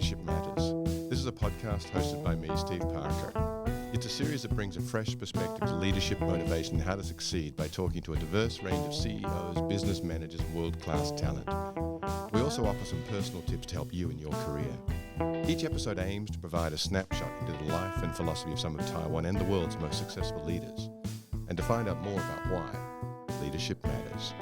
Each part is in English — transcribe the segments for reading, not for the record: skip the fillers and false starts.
Leadership Matters. This is a podcast hosted by me, Steve Parker. It's a series that brings a fresh perspective to leadership, motivation, and how to succeed by talking to a diverse range of CEOs, business managers, and world-class talent. We also offer some personal tips to help you in your career. Each episode aims to provide a snapshot into the life and philosophy of some of Taiwan and the world's most successful leaders, and to find out more about why leadership matters.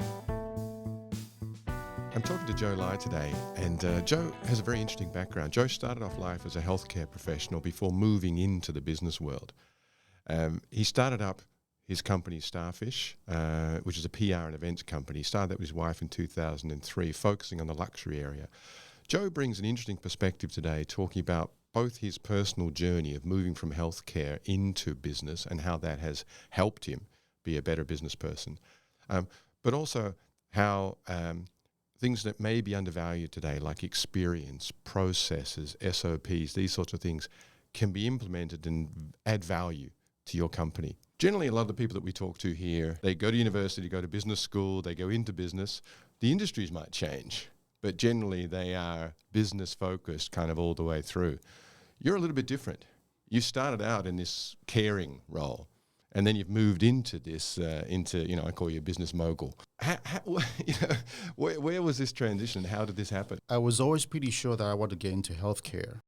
I'm talking to Joe Lai today, and Joe has a very interesting background. Joe started off life as a healthcare professional before moving into the business world. He started up his company Starfish, which is a PR and events company. He started that with his wife in 2003, focusing on the luxury area. Joe brings an interesting perspective today, talking about both his personal journey of moving from healthcare into business and how that has helped him be a better business person, but also how things that may be undervalued today, like experience, processes, SOPs, these sorts of things, can be implemented and add value to your company. Generally, a lot of the people that we talk to here, they go to university, go to business school, they go into business. The industries might change, but generally they are business focused kind of all the way through. You're a little bit different. You started out in this caring role, and then you've moved into this, I call you a business mogul. Where was this transition? How did this happen? I was always pretty sure that I wanted to get into healthcare.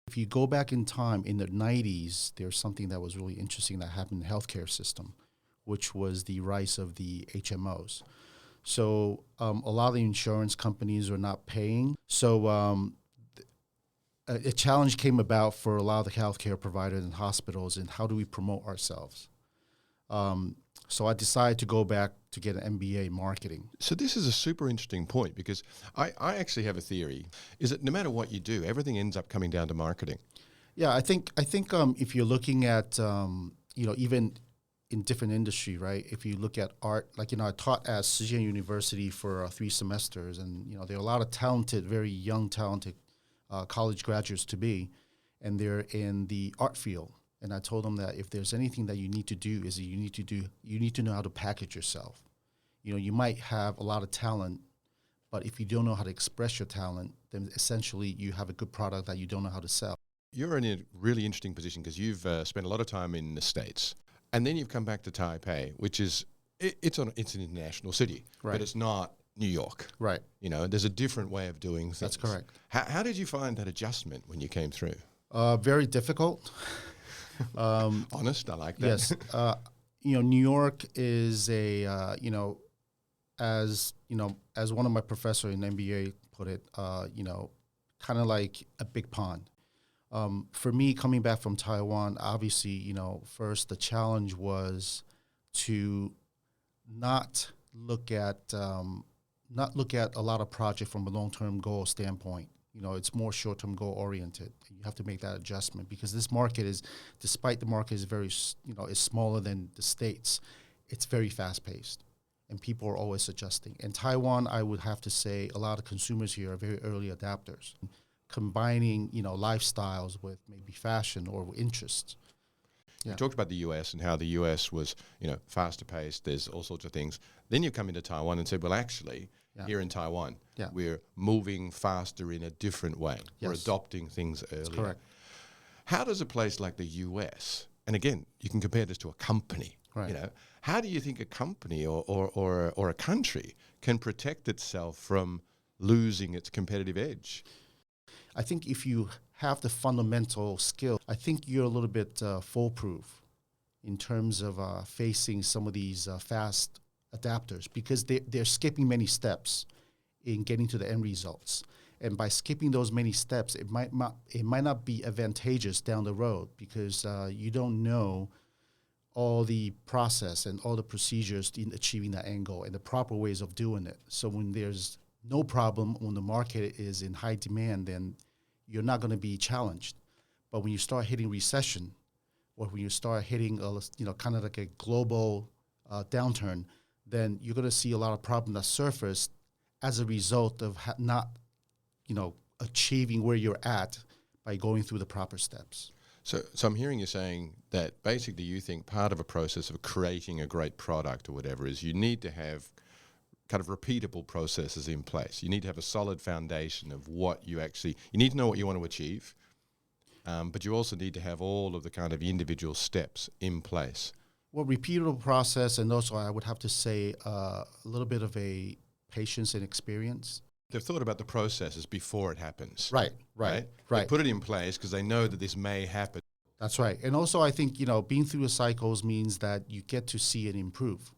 If you go back in time, in the 90s, there's something that was really interesting that happened in the healthcare system, which was the rise of the HMOs. So a lot of the insurance companies were not paying. So a challenge came about for a lot of the healthcare providers and hospitals, and how do we promote ourselves? So I decided to go back to get an MBA in marketing. So this is a super interesting point, because I actually have a theory, is that no matter what you do, everything ends up coming down to marketing. Yeah, I think if you're looking at, even in different industry, right? If you look at art, I taught at Shijian University for 3 semesters, and, there are a lot of talented, very young, talented college graduates to be, and they're in the art field. And I told them that if there's anything that you need to do, is that you need to know how to package yourself. You might have a lot of talent, but if you don't know how to express your talent, then essentially you have a good product that you don't know how to sell. You're in a really interesting position because you've spent a lot of time in the States, and then you've come back to Taipei, which is, it's an international city, right, but it's not New York. Right. There's a different way of doing things. That's correct. How did you find that adjustment when you came through? Very difficult. Honest, I like that. Yes. New York is as one of my professors in MBA put it, kind of like a big pond. For me, coming back from Taiwan, obviously, first the challenge was to not look at a lot of projects from a long-term goal standpoint. It's more short-term goal oriented. You have to make that adjustment because this market is, despite the market is very, is smaller than the States, it's very fast-paced, and people are always adjusting. In Taiwan, I would have to say a lot of consumers here are very early adapters, combining, lifestyles with maybe fashion or interests. Yeah. You talked about the US and how the US was, faster paced. There's all sorts of things. Then you come into Taiwan and said, well, actually, here in Taiwan, we're moving faster in a different way. Yes. We're adopting things earlier. That's correct. How does a place like the US, and again, you can compare this to a company, right, how do you think a company or a country can protect itself from losing its competitive edge? I think if you have the fundamental skill, I think you're a little bit foolproof in terms of facing some of these fast adapters, because they're skipping many steps in getting to the end results. And by skipping those many steps, it might not be advantageous down the road, because you don't know all the process and all the procedures in achieving that end goal and the proper ways of doing it. So when there's no problem, when the market is in high demand, then you're not going to be challenged. But when you start hitting recession, or when you start hitting kind of like a global downturn, then you're going to see a lot of problems that surface as a result of not, achieving where you're at by going through the proper steps. So I'm hearing you saying that basically you think part of a process of creating a great product or whatever is you need to have kind of repeatable processes in place. You need to have a solid foundation of what you need to know what you want to achieve, but you also need to have all of the kind of individual steps in place. Well, repeatable process, and also I would have to say a little bit of a patience and experience. They've thought about the processes before it happens. Right. They put it in place because they know that this may happen. That's right. And also I think, being through the cycles means that you get to see it improve.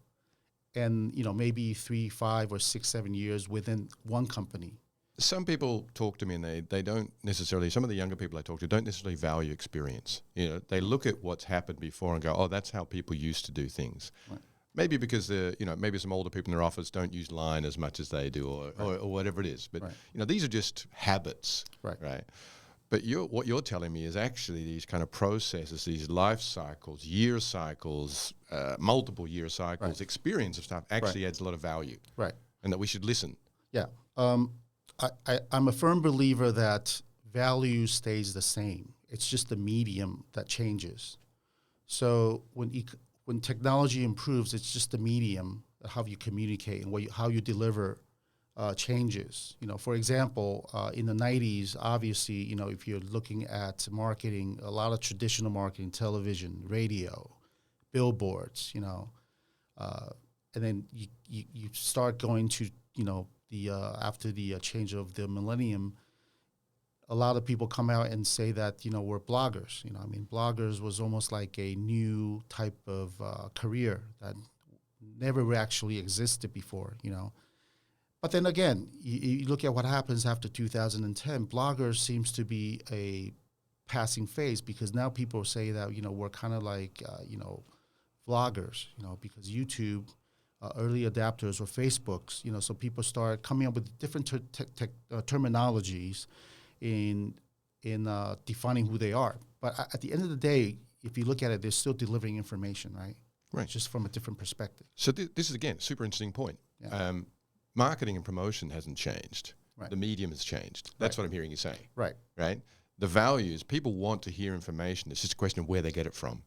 And, maybe 3, 5, or 6, 7 years within one company. Some people talk to me and they don't necessarily, some of the younger people I talk to don't necessarily value experience. They look at what's happened before and go, oh, that's how people used to do things. Right. Maybe because maybe some older people in their office don't use line as much as they do, or whatever it is. But these are just habits, right? But what you're telling me is actually these kind of processes, these life cycles, year cycles, multiple year cycles, experience of stuff actually adds a lot of value, right? And that we should listen. Yeah, I'm a firm believer that value stays the same. It's just the medium that changes. So when technology improves, it's just the medium, how you communicate and how you deliver changes. For example, in the 90s, obviously, if you're looking at marketing, a lot of traditional marketing, television, radio, billboards, and then you start going to, after the change of the millennium, a lot of people come out and say that, we're bloggers. Bloggers was almost like a new type of career that never actually existed before, But then again, you look at what happens after 2010, bloggers seems to be a passing phase because now people say that, we're kind of like, vloggers, because YouTube, early adapters or Facebooks, so people start coming up with different terminologies in defining who they are. But at the end of the day, if you look at it, they're still delivering information, right? Right. Just from a different perspective. So this is, again, a super interesting point. Yeah. Marketing and promotion hasn't changed. Right. The medium has changed. That's what I'm hearing you say. Right. Right? The values, people want to hear information. It's just a question of where they get it from,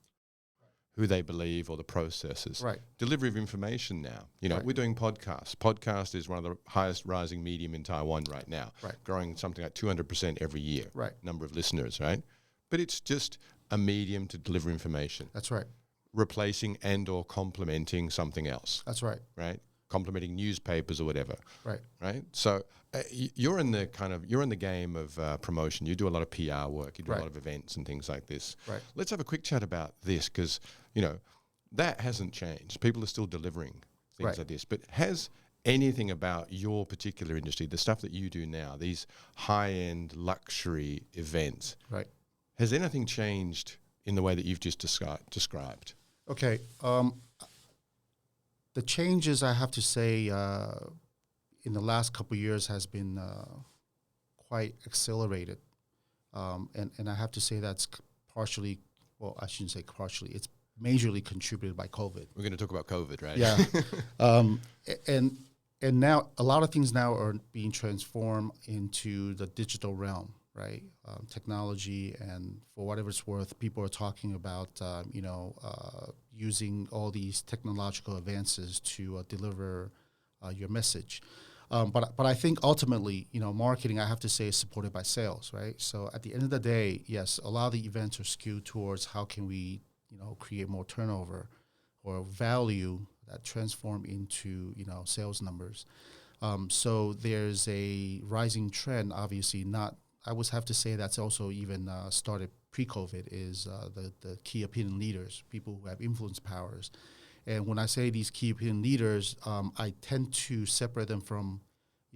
who they believe, or the processes. Right. Delivery of information now. We're doing podcasts. Podcast is one of the highest rising medium in Taiwan right now. Right. Growing something like 200% every year. Right. Number of listeners, right? But it's just a medium to deliver information. That's right. Replacing and or complementing something else. That's right. Right? Complementing newspapers or whatever. Right. Right? So you're in the game of promotion. You do a lot of PR work. You do a lot of events and things like this. Right. Let's have a quick chat about this because, that hasn't changed. People are still delivering things like this. But has anything about your particular industry, the stuff that you do now, these high-end luxury events, has anything changed in the way that you've just described? Okay. The changes, I have to say, in the last couple of years has been quite accelerated. And I have to say that's partially, well, I shouldn't say partially, it's majorly contributed by COVID. We're going to talk about COVID, right? Yeah. And now a lot of things now are being transformed into the digital realm, right? Technology, and for whatever it's worth, people are talking about, using all these technological advances to deliver your message. But I think ultimately, marketing, I have to say, is supported by sales, right? So at the end of the day, yes, a lot of the events are skewed towards how can we, create more turnover or value that transform into, sales numbers. So there's a rising trend, obviously not, I would have to say that's also even started pre-COVID, is the key opinion leaders, people who have influence powers. And when I say these key opinion leaders, I tend to separate them from,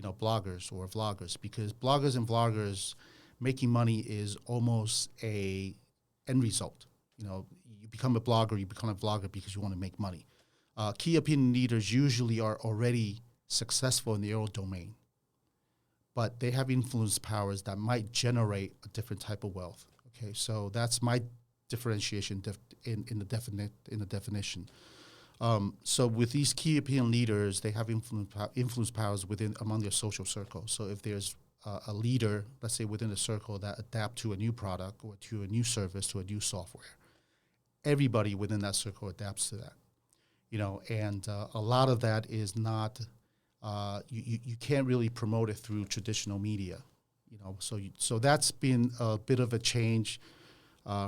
bloggers or vloggers, because bloggers and vloggers making money is almost a end result. You become a blogger, you become a vlogger because you want to make money. Key opinion leaders usually are already successful in their own domain, but they have influence powers that might generate a different type of wealth. Okay, so that's my differentiation in the definition. So with these key opinion leaders, they have influence powers among their social circle. So if there's a leader, let's say within a circle, that adapt to a new product or to a new service, to a new software, everybody within that circle adapts to that. And a lot of that is not you can't really promote it through traditional media. So that's been a bit of a change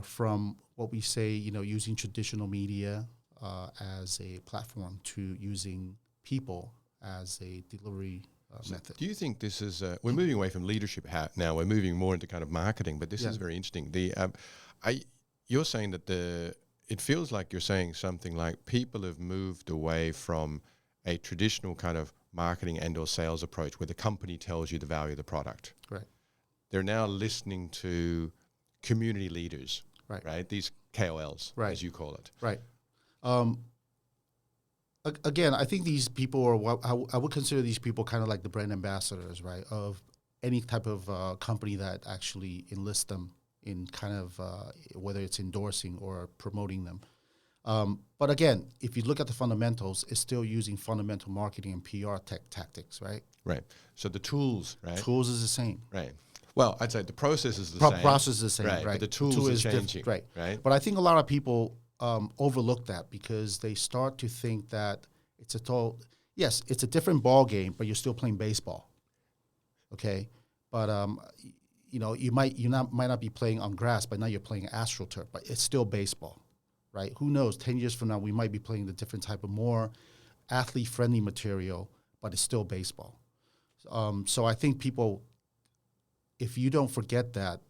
from what we say, using traditional media as a platform to using people as a delivery method. Do you think this is, we're moving away from leadership now, we're moving more into kind of marketing, but this is very interesting. You're saying that it feels like you're saying something like people have moved away from a traditional kind of marketing and or sales approach where the company tells you the value of the product. Right. They're now listening to community leaders, right? These KOLs, as you call it. Right. Again, I think these people are what I would consider these people kind of like the brand ambassadors, right, of any type of company that actually enlists them in kind of whether it's endorsing or promoting them. But again, if you look at the fundamentals, it's still using fundamental marketing and PR tactics, right? Right. So the tools, right? Tools is the same. Right. Well, I'd say the process is the same. Process is the same, right? But the tools are changing, right? But I think a lot of people overlook that because they start to think that it's it's a different ball game, but you're still playing baseball. Okay, but you might not be playing on grass, but now you're playing AstroTurf, but it's still baseball, right? Who knows? 10 years from now, we might be playing the different type of more athlete-friendly material, but it's still baseball. So I think people, if you don't forget that,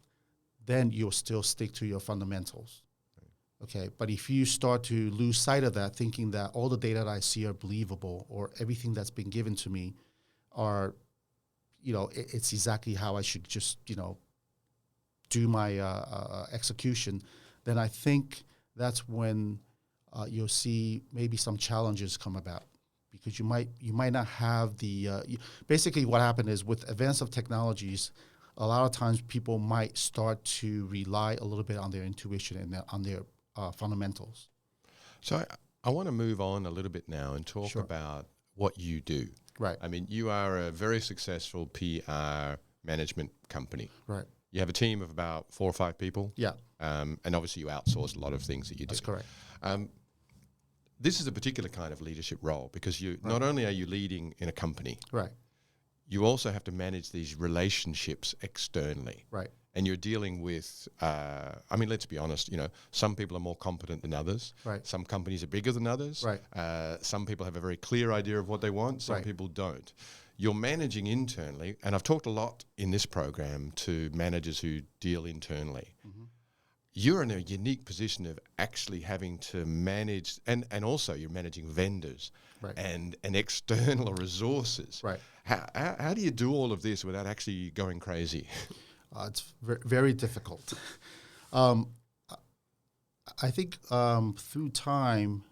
then you'll still stick to your fundamentals. Okay, but if you start to lose sight of that, thinking that all the data that I see are believable or everything that's been given to me are, it's exactly how I should just, do my execution, then I think that's when you'll see maybe some challenges come about because you might not have the basically what happened is with advance of technologies, a lot of times people might start to rely a little bit on their intuition and on their fundamentals. So I want to move on a little bit now and talk about what you do. Right. I mean, you are a very successful PR management company. Right. You have a team of about 4 or 5 people. Yeah. And obviously you outsource a lot of things that you do. That's correct. This is a particular kind of leadership role because not only are you leading in a company, right, you also have to manage these relationships externally. Right. And you're dealing with, let's be honest, some people are more competent than others. Right. Some companies are bigger than others. Right. Some people have a very clear idea of what they want. Some people don't. You're managing internally, and I've talked a lot in this program to managers who deal internally. Mm-hmm. You're in a unique position of actually having to manage, and also you're managing vendors and external resources. Right. How do you do all of this without actually going crazy? It's very difficult. I think through time,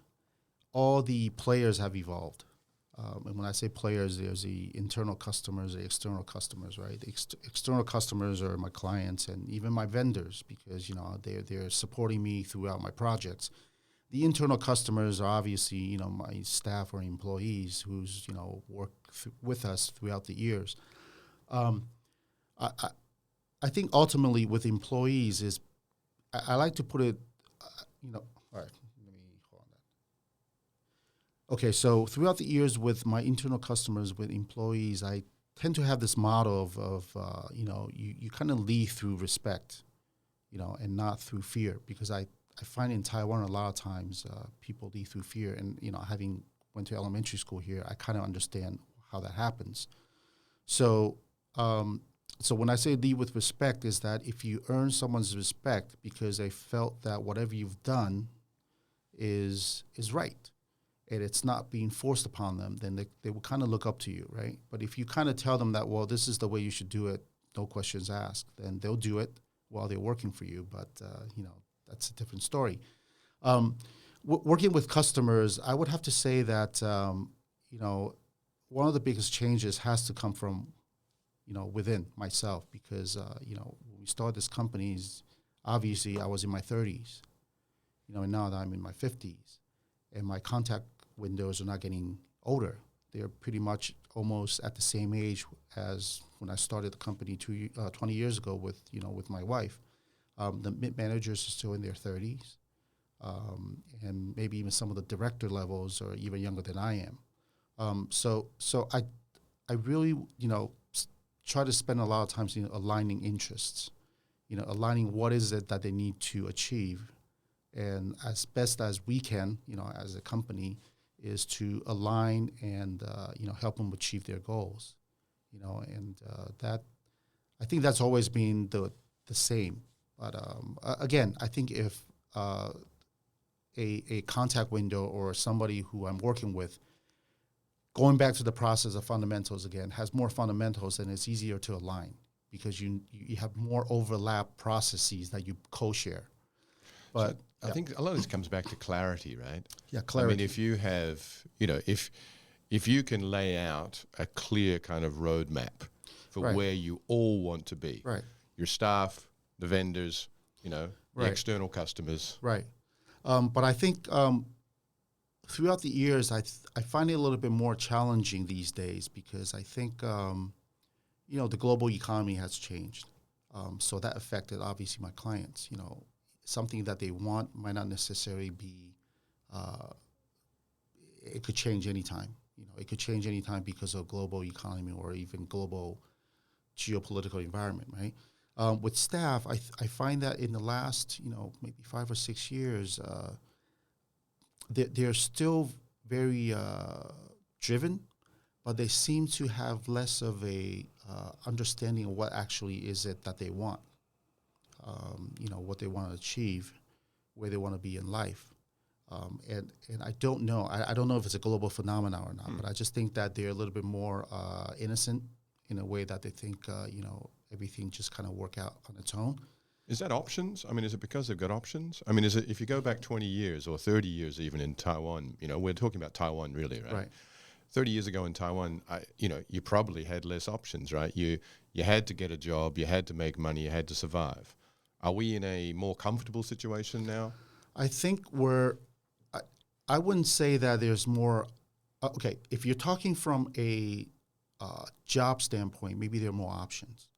all the players have evolved. And when I say players, there's the internal customers, the external customers, right? The external customers are my clients and even my vendors because, they're supporting me throughout my projects. The internal customers are obviously, my staff or employees who's, work with us throughout the years. I think ultimately with employees is, I like to put it, all right, let me hold on that. Okay, so throughout the years with my internal customers, with employees, I tend to have this model of you kind of lead through respect, and not through fear because I find in Taiwan a lot of times people lead through fear and, having went to elementary school here, I kind of understand how that happens. So when I say lead with respect is that if you earn someone's respect because they felt that whatever you've done is right and it's not being forced upon them, then they will kind of look up to you, right? But if you kind of tell them that, well, this is the way you should do it, no questions asked, then they'll do it while they're working for you. But, that's a different story. Working with customers, I would have to say that, one of the biggest changes has to come from within myself because, when we started this company, obviously I was in my 30s, and now that I'm in my 50s and my contact windows are not getting older. They're pretty much almost at the same age as when I started the company 20 years ago with my wife. The mid managers are still in their 30s, and maybe even some of the director levels are even younger than I am. So I really, try to spend a lot of times aligning interests, aligning what is it that they need to achieve. And as best as we can, as a company, is to align and, help them achieve their goals, and that, I think that's always been the same. But again, I think if a contact window or somebody who I'm working with, going back to the process of fundamentals again, has more fundamentals, then it's easier to align because you have more overlap processes that you co-share. But so I think a lot of this comes back to clarity, right? Yeah, clarity. I mean, if you have, if you can lay out a clear kind of roadmap for Right. where you all want to be, Right. your staff, the vendors, the Right. external customers. Right. But I think throughout the years, I find it a little bit more challenging these days because I think, the global economy has changed. So that affected, obviously, my clients. Something that they want might not necessarily be, it could change anytime. It could change anytime because of global economy or even global geopolitical environment, right? With staff, I find that in the last, maybe 5 or 6 years, they're still very driven, but they seem to have less of a understanding of what actually is it that they want, what they want to achieve, where they want to be in life. And I don't know. I don't know if it's a global phenomenon or not, but I just think that they're a little bit more innocent in a way that they think, everything just kind of work out on its own. Is that options? I mean, is it because they've got options? I mean, is it if you go back 20 years or 30 years even in Taiwan, we're talking about Taiwan really, right? Right. 30 years ago in Taiwan, you probably had less options, right? You had to get a job, you had to make money, you had to survive. Are we in a more comfortable situation now? I think I wouldn't say that there's more, okay, if you're talking from a job standpoint, maybe there are more options.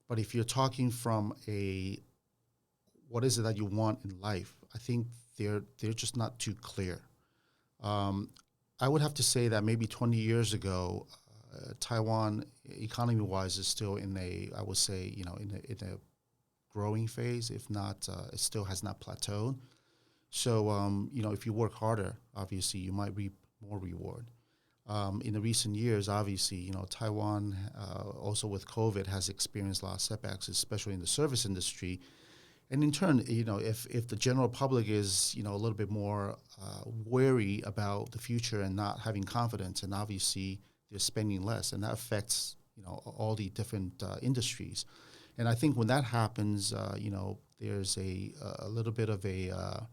But if you're talking from what is it that you want in life, I think they're just not too clear. I would have to say that maybe 20 years ago, Taiwan, economy-wise, is still I would say, in a growing phase. If not, it still has not plateaued. So, if you work harder, obviously, you might reap more reward. In the recent years, obviously, Taiwan, also with COVID, has experienced a lot of setbacks, especially in the service industry. And in turn, if the general public is, a little bit more wary about the future and not having confidence, and obviously they're spending less, and that affects, all the different industries. And I think when that happens, there's a little bit of a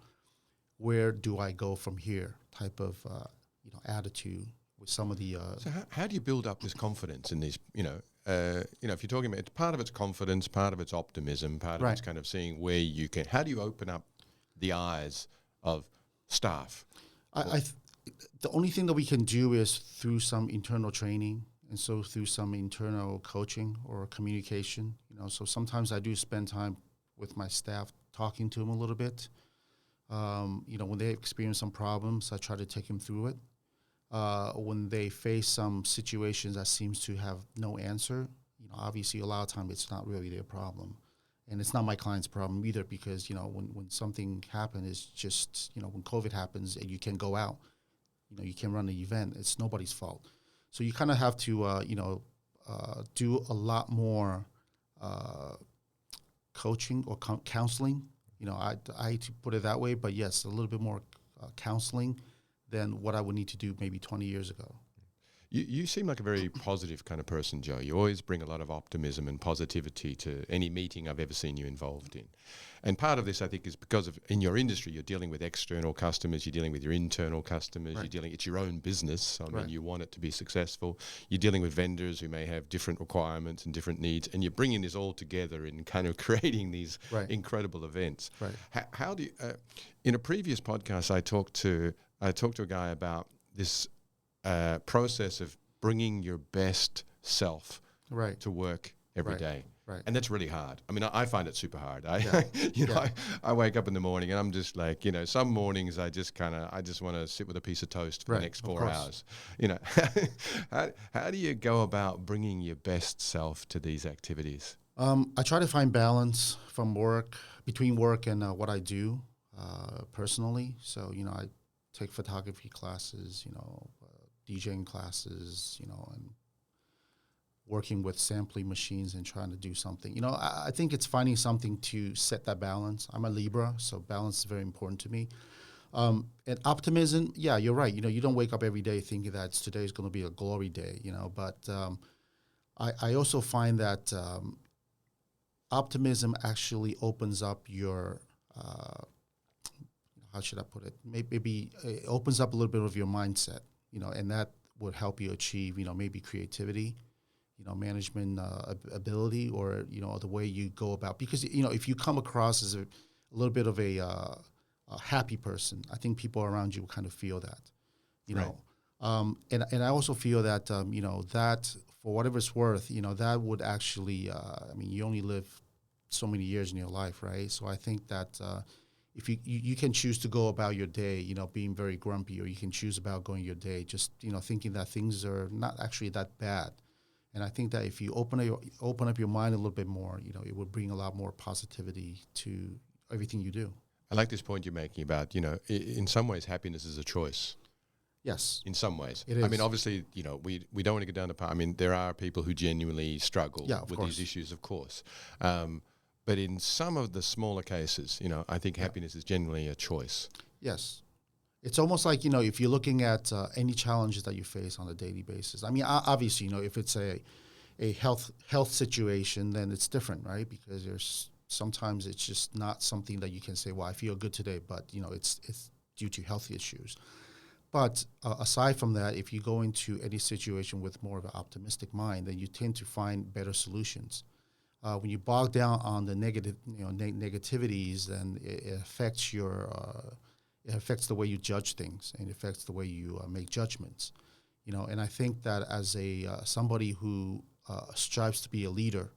where do I go from here type of, attitude with some of the. So how do you build up this confidence in these, if you're talking about part of it's confidence, part of it's optimism, part of it's kind of seeing where you can, how do you open up the eyes of staff? The only thing that we can do is through some internal training, and so through some internal coaching or communication. So sometimes I do spend time with my staff talking to them a little bit. When they experience some problems, I try to take them through it. When they face some situations that seems to have no answer, obviously a lot of time it's not really their problem. And it's not my client's problem either because, when something happens, it's just, when COVID happens and you can go out, you can run an event, it's nobody's fault. So you kind of have to, do a lot more coaching or counseling. I hate to put it that way, but yes, a little bit more counseling than what I would need to do maybe 20 years ago. You seem like a very positive kind of person, Joe. You always bring a lot of optimism and positivity to any meeting I've ever seen you involved in. And part of this, I think, is because of in your industry, you're dealing with external customers, you're dealing with your internal customers, it's your own business. I mean, you want it to be successful. You're dealing with vendors who may have different requirements and different needs, and you're bringing this all together and kind of creating these incredible events. Right. How do you, in a previous podcast, I talked to a guy about this process of bringing your best self to work every day. Right. And that's really hard. I mean, I find it super hard. Yeah. I wake up in the morning and I'm just like, some mornings I just want to sit with a piece of toast for the Right, next of 4 course. hours. How do you go about bringing your best self to these activities? I try to find balance between work and what I do personally. So, I take photography classes, DJing classes, and working with sampling machines and trying to do something. I think it's finding something to set that balance. I'm a Libra, so balance is very important to me. And optimism, yeah, you're right. You don't wake up every day thinking that today's going to be a glory day, but I also find that optimism actually opens up your, how should I put it? Maybe it opens up a little bit of your mindset, and that would help you achieve, maybe creativity, management ability, or, the way you go about. Because, if you come across as a little bit of a happy person, I think people around you will kind of feel that, Right. know. And I also feel that, that for whatever it's worth, that would actually, you only live so many years in your life, right? So I think that if you can choose to go about your day, being very grumpy, or you can choose about going your day just, thinking that things are not actually that bad. And I think that if you open up your mind a little bit more, it would bring a lot more positivity to everything you do. I like this point you're making about, in some ways, happiness is a choice. Yes, In some ways. it I mean, is. obviously, we don't want to go down the path. I mean, there are people who genuinely struggle Yeah, of with course. these issues, of course. But in some of the smaller cases, I think Yeah. happiness is generally a choice. Yes. It's almost like, if you're looking at any challenges that you face on a daily basis. I mean, obviously, if it's a health situation, then it's different, right? Because there's sometimes it's just not something that you can say, well, I feel good today, but, it's due to health issues. But aside from that, if you go into any situation with more of an optimistic mind, then you tend to find better solutions. When you bog down on the negativities, then it affects it affects the way you judge things, and it affects the way you make judgments. And I think that as a somebody who strives to be a leader,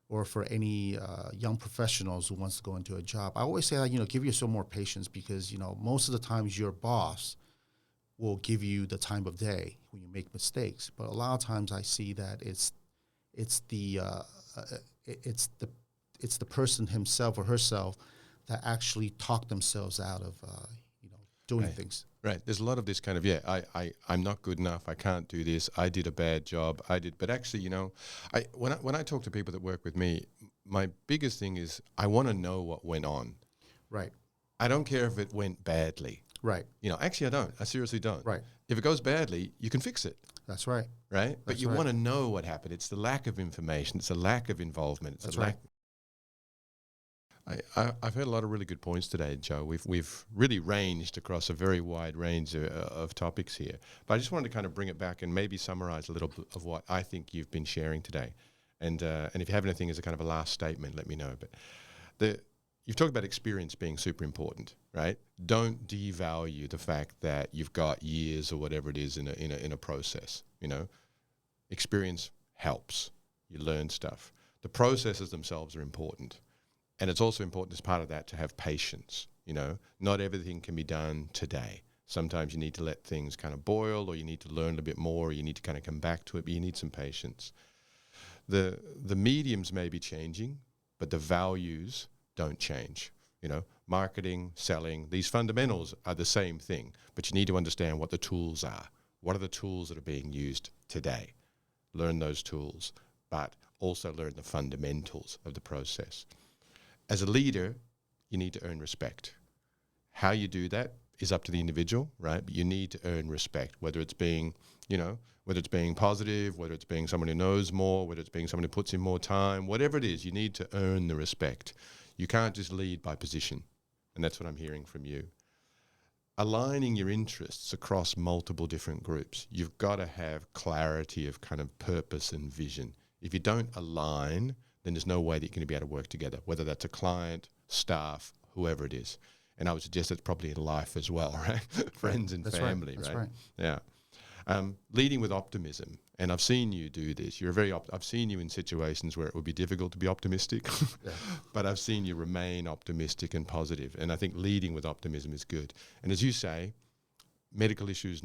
or for any young professionals who wants to go into a job, I always say that give yourself more patience, because most of the times your boss will give you the time of day when you make mistakes. But a lot of times I see that it's the it's the it's the person himself or herself that actually talk themselves out of doing Right. things. Right. There's a lot of this kind of, I'm not good enough. I can't do this. I did a bad job. But actually, when I talk to people that work with me, my biggest thing is I want to know what went on. Right. I don't care if it went badly. Right. Actually, I don't. I seriously don't. Right. If it goes badly, you can fix it, That's right. right? But That's you right. want to know what happened. It's the lack of information. It's the lack of involvement. It's That's the right. I've heard a lot of really good points today, Joe. We've really ranged across a very wide range of topics here. But I just wanted to kind of bring it back and maybe summarize a little bit of what I think you've been sharing today. And if you have anything as a kind of a last statement, let me know. But you've talked about experience being super important, right? Don't devalue the fact that you've got years or whatever it is in a process. Experience helps. You learn stuff. The processes themselves are important. And it's also important as part of that to have patience. Not everything can be done today. Sometimes you need to let things kind of boil, or you need to learn a bit more, or you need to kind of come back to it, but you need some patience. The mediums may be changing, but the values don't change. Marketing, selling, these fundamentals are the same thing, but you need to understand what the tools are. What are the tools that are being used today? Learn those tools, but also learn the fundamentals of the process. As a leader, you need to earn respect. How you do that is up to the individual, right? But you need to earn respect, whether it's being, whether it's being positive, whether it's being someone who knows more, whether it's being someone who puts in more time, whatever it is, you need to earn the respect. You can't just lead by position. And that's what I'm hearing from you. Aligning your interests across multiple different groups, you've got to have clarity of kind of purpose and vision. If you don't align, then there's no way that you're going to be able to work together, whether that's a client, staff, whoever it is. And I would suggest that's probably in life as well, right? Friends and That's family, right. That's right? right. Yeah. Leading with optimism And I've seen you do this. You're very. I've seen you in situations where it would be difficult to be optimistic, Yeah. but I've seen you remain optimistic and positive. And I think leading with optimism is good. And as you say, medical issues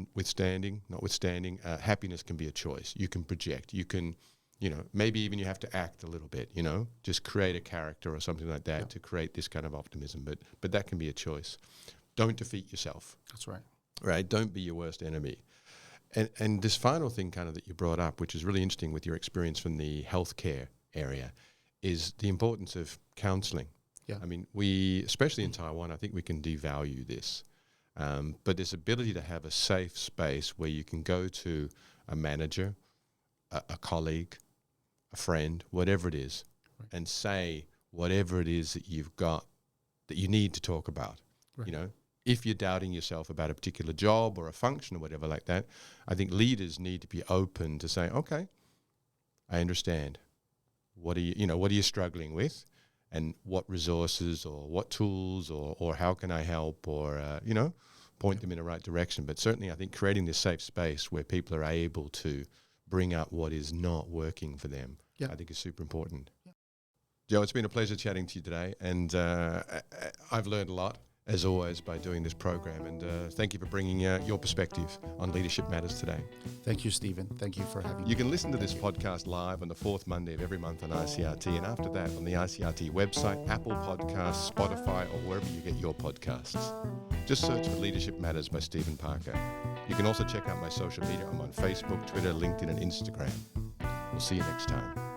notwithstanding, happiness can be a choice. You can project. You can, maybe even you have to act a little bit. Just create a character or something like that to create this kind of optimism. But that can be a choice. Don't defeat yourself. That's right. Right? Don't be your worst enemy. And this final thing kind of that you brought up, which is really interesting with your experience from the healthcare area, is the importance of counseling. Yeah. I mean, especially in Taiwan, I think we can devalue this. But this ability to have a safe space where you can go to a manager, a colleague, a friend, whatever it is, and say whatever it is that you've got that you need to talk about. Right. If you're doubting yourself about a particular job or a function or whatever like that, I think leaders need to be open to say, okay, I understand. What are you struggling with, and what resources or what tools or how can I help or, point them in the right direction. But certainly I think creating this safe space where people are able to bring up what is not working for them, I think is super important. Yeah. Joe, it's been a pleasure chatting to you today, and I've learned a lot, as always, by doing this program. And thank you for bringing your perspective on Leadership Matters today. Thank you, Stephen. Thank you for having me. You can listen to this podcast live on the fourth Monday of every month on ICRT, and after that on the ICRT website, Apple Podcasts, Spotify, or wherever you get your podcasts. Just search for Leadership Matters by Stephen Parker. You can also check out my social media. I'm on Facebook, Twitter, LinkedIn, and Instagram. We'll see you next time.